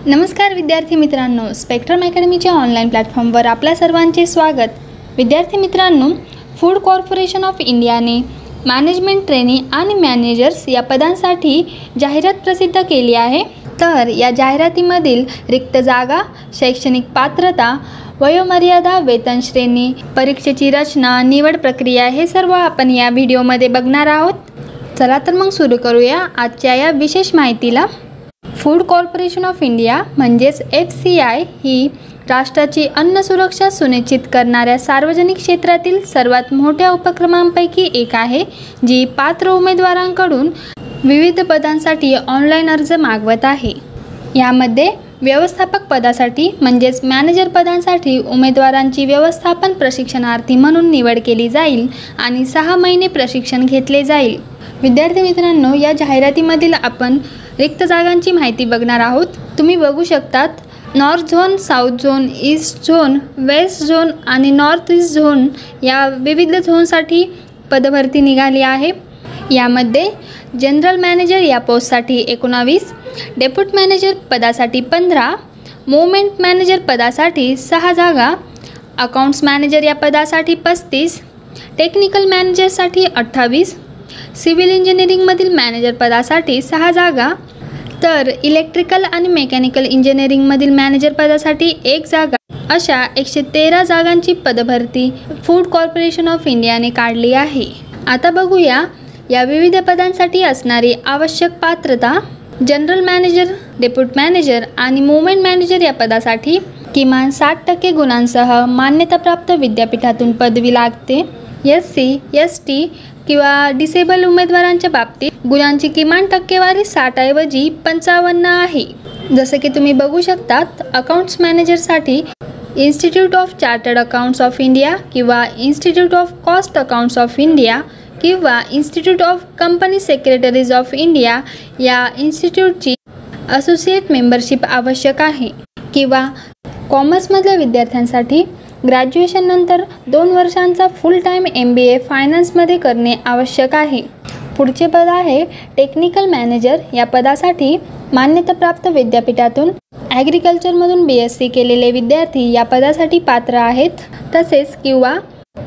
नमस्कार विद्यार्थी मित्रांनो, स्पेक्ट्रम अकॅडमीच्या ऑनलाईन प्लॅटफॉर्मवर आपल्या सर्वांचे स्वागत। विद्यार्थी मित्रांनो, फूड कॉर्पोरेशन ऑफ इंडियाने मॅनेजमेंट ट्रेनी आणि मॅनेजर्स या पदांसाठी जाहिरात प्रसिद्ध केली आहे। तर या जाहिरातीमधील रिक्त जागा, शैक्षणिक पात्रता, वयोमर्यादा, वेतन श्रेणी, परीक्षेची रचना, निवड प्रक्रिया हे सर्व आपण या व्हिडिओमध्ये बघणार आहोत। चला तर मग सुरू करूया आजच्या या विशेष माहितीला। फूड कॉर्पोरेशन ऑफ इंडिया म्हणजेच FCI ही राष्ट्राची अन्न सुरक्षा सुनिश्चित करणाऱ्या सार्वजनिक क्षेत्रातील सर्वात मोठ्या उपक्रमांपैकी एक आहे, जी पात्र उमेदवारांकडून विविध पदांसाठी ऑनलाईन अर्ज मागवत आहे। यामध्ये व्यवस्थापक पदासाठी म्हणजेच मॅनेजर पदांसाठी उमेदवारांची व्यवस्थापन प्रशिक्षणार्थी म्हणून निवड केली जाईल आणि 6 महिने प्रशिक्षण घेतले जाईल। विद्यार्थी मित्रांनो, या जाहिरातीमधील आपण रिक्त जागांची माहिती बघणार आहोत। तुम्ही बघू शकतात, north zone, south zone, east zone, waste zone आणि नॉर्थ ईस्ट झोन या विविध झोनसाठी पदभरती निघाली आहे। यामध्ये जनरल मॅनेजर या पोस्टसाठी 19, डेप्युटी मॅनेजर पदासाठी 15, मूवमेंट मॅनेजर पदासाठी 6 जागा, अकाउंट्स मॅनेजर या पदासाठी 35, टेक्निकल मॅनेजरसाठी 28, सिव्हिल इंजिनिअरिंगमधील मॅनेजर पदासाठी 6 जागा, तर इलेक्ट्रिकल आणि मेकॅनिकल इंजिनिअरिंगमधील मॅनेजर पदासाठी 1 जागा, अशा 113 जागांची पदभरती फूड कॉर्पोरेशन ऑफ इंडियाने काढली आहे। आता बघूया या विविध पदांसाठी असणारी आवश्यक पात्रता। जनरल मॅनेजर, डेप्युटी मॅनेजर आणि मूवमेंट मॅनेजर या पदासाठी किमान 60% गुणांसह मान्यताप्राप्त विद्यापीठातून पदवी लागते। SC, ST किंवा डिसेबल उमेदवारांच्या बाबतीत गुणांची किमान टक्केवारी 60 ऐवजी 55 आहे। जसे की तुम्ही बघू शकतात, अकाउंट्स मॅनेजरसाठी institute of chartered accounts of India किंवा institute of cost accounts of India किंवा institute of company secretaries of India या इन्स्टिट्यूटची असोसिएट मेंबरशिप आवश्यक आहे। किंवा कॉमर्समधल्या विद्यार्थ्यांसाठी ग्रॅज्युएशननंतर 2 वर्षांचा फुल टाईम MBA फायनान्समध्ये करणे आवश्यक आहे। पुढचे पद आहे टेक्निकल मॅनेजर। या पदासाठी मान्यताप्राप्त विद्यापीठातून ॲग्रिकल्चरमधून BSc केलेले विद्यार्थी या पदासाठी पात्र आहेत। तसेच किंवा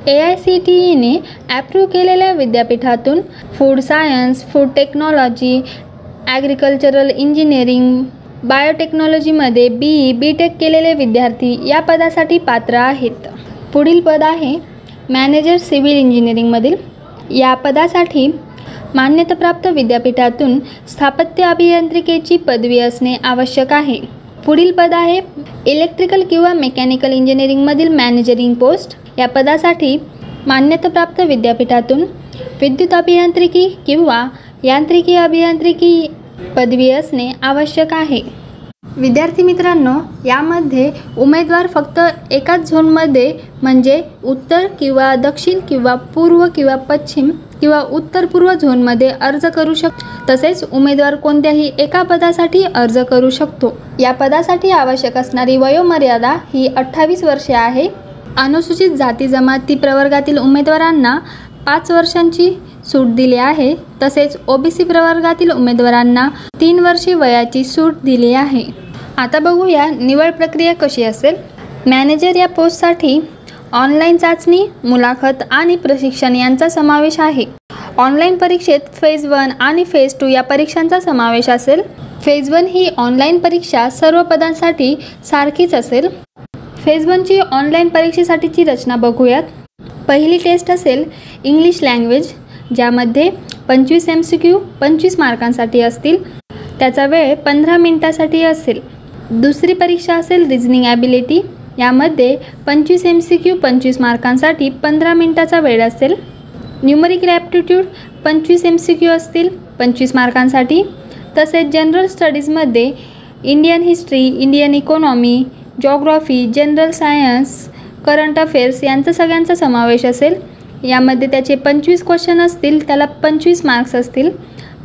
AICTEने ॲप्रूव्ह केलेल्या विद्यापीठातून food science, food technology, agricultural engineering, बायोटेक्नॉलॉजीमध्ये BE, BTech केलेले विद्यार्थी या पदासाठी पात्र आहेत। पुढील पद आहे मॅनेजर सिव्हिल इंजिनिअरिंगमधील। या पदासाठी मान्यताप्राप्त विद्यापीठातून स्थापत्य अभियांत्रिकेची पदवी असणे आवश्यक आहे। पुढील पद आहे इलेक्ट्रिकल किंवा मेकॅनिकल इंजिनिअरिंगमधील मॅनेजरिंग पोस्ट। या पदासाठी मान्यताप्राप्त विद्यापीठातून विद्युत अभियांत्रिकी किंवा यांत्रिकी अभियांत्रिकी पदवी असणे आवश्यक आहे। विद्यार्थी मित्रांनो, यामध्ये उमेदवार फक्त एकाच झोनमध्ये म्हणजे उत्तर किंवा दक्षिण किंवा पूर्व किंवा पश्चिम किंवा उत्तर पूर्व झोनमध्ये अर्ज करू शकतो। तसेच उमेदवार कोणत्याही एका पदासाठी अर्ज करू शकतो। या पदासाठी आवश्यक असणारी वयोमर्यादा ही 28 वर्षे आहे। अनुसूचित जाती जमाती प्रवर्गातील उमेदवारांना 5 वर्षांची सूट दिली आहे। तसेच OBC प्रवर्गातील उमेदवारांना 3 वर्षे वयाची सूट दिली आहे। आता बघूया निवड प्रक्रिया कशी असेल। मॅनेजर या पोस्टसाठी ऑनलाईन चाचणी, मुलाखत आणि प्रशिक्षण यांचा समावेश आहे। ऑनलाईन परीक्षेत फेज 1 आणि फेज 2 या परीक्षांचा समावेश असेल। फेज 1 ही ऑनलाईन परीक्षा सर्व पदांसाठी सारखीच असेल। फेज 1 ची ऑनलाईन परीक्षेसाठीची रचना बघूयात। पहिली टेस्ट असेल इंग्लिश लँग्वेज, ज्यामध्ये 25 MCQ 25 मार्कांसाठी असतील। त्याचा वेळ 15 मिनिटासाठी असेल। दुसरी परीक्षा असेल रिजनिंग ॲबिलिटी, यामध्ये 25 MCQ 25 मार्कांसाठी 15 मिनिटाचा वेळ असेल। न्यूमरिकल ॲप्टिट्यूड 25 MCQ असतील 25 मार्कांसाठी। तसेच जनरल स्टडीजमध्ये Indian history, Indian economy, geography, general science, current affairs यांचा सगळ्यांचा समावेश असेल। यामध्ये त्याचे 25 क्वेश्चन असतील, त्याला 25 मार्क्स असतील।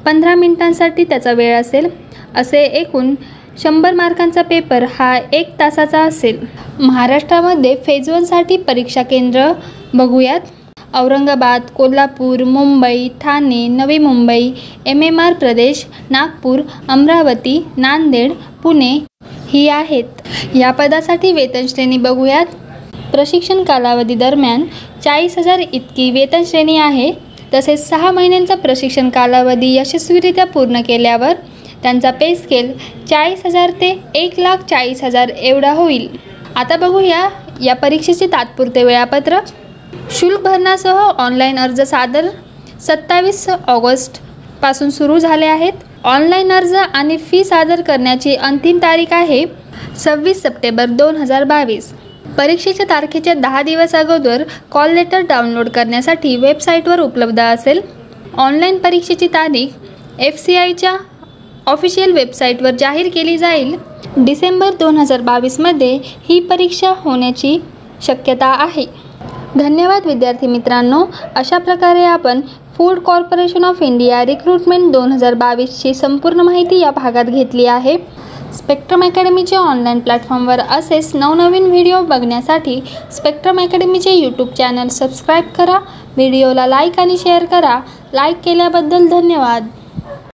15 मिनिटांसाठी त्याचा वेळ असेल। असे एकूण 100 मार्कांचा पेपर हा 1 तासाचा असेल। महाराष्ट्रामध्ये फेज 1 साठी परीक्षा केंद्र बघूयात। औरंगाबाद, कोल्हापूर, मुंबई, ठाणे, नवी मुंबई, MMR प्रदेश, नागपूर, अमरावती, नांदेड, पुणे ही आहेत। या पदासाठी वेतन श्रेणी बघूयात। प्रशिक्षण कालावधी दरम्यान 40,000 इतकी वेतन श्रेणी आहे। तसेच 6 महिन्यांचा प्रशिक्षण कालावधी यशस्वीरित्या पूर्ण केल्यावर त्यांचा पे स्केल 40,000 ते 1,40,000 एवढा होईल। आता बघूया या परीक्षेचे तात्पुरते वेळापत्रक। शुल्क भरण्यासह ऑनलाईन अर्ज सादर 27 ऑगस्टपासून सुरू झाले आहेत। ऑनलाईन अर्ज आणि फी सादर करण्याची अंतिम तारीख आहे 26 सप्टेंबर 2022। परीक्षेच्या तारखेच्या 10 दिवस अगोदर कॉल लेटर डाउनलोड करण्यासाठी वेबसाईटवर उपलब्ध असेल। ऑनलाईन परीक्षेची तारीख FCIच्या ऑफिशियल वेबसाईटवर जाहीर केली जाईल। डिसेंबर 2022मध्ये ही परीक्षा होण्याची शक्यता आहे। धन्यवाद विद्यार्थी मित्रांनो, अशा प्रकारे आपण food corporation of India recruitment 2022ची संपूर्ण माहिती या भागात घेतली आहे। स्पेक्ट्रम अकॅडमीच्या ऑनलाईन प्लॅटफॉर्मवर असेच नवनवीन व्हिडिओ बघण्यासाठी स्पेक्ट्रम अकॅडमीचे यूट्यूब चॅनल सबस्क्राईब करा। व्हिडिओला लाईक आणि शेअर करा। लाईक केल्याबद्दल धन्यवाद।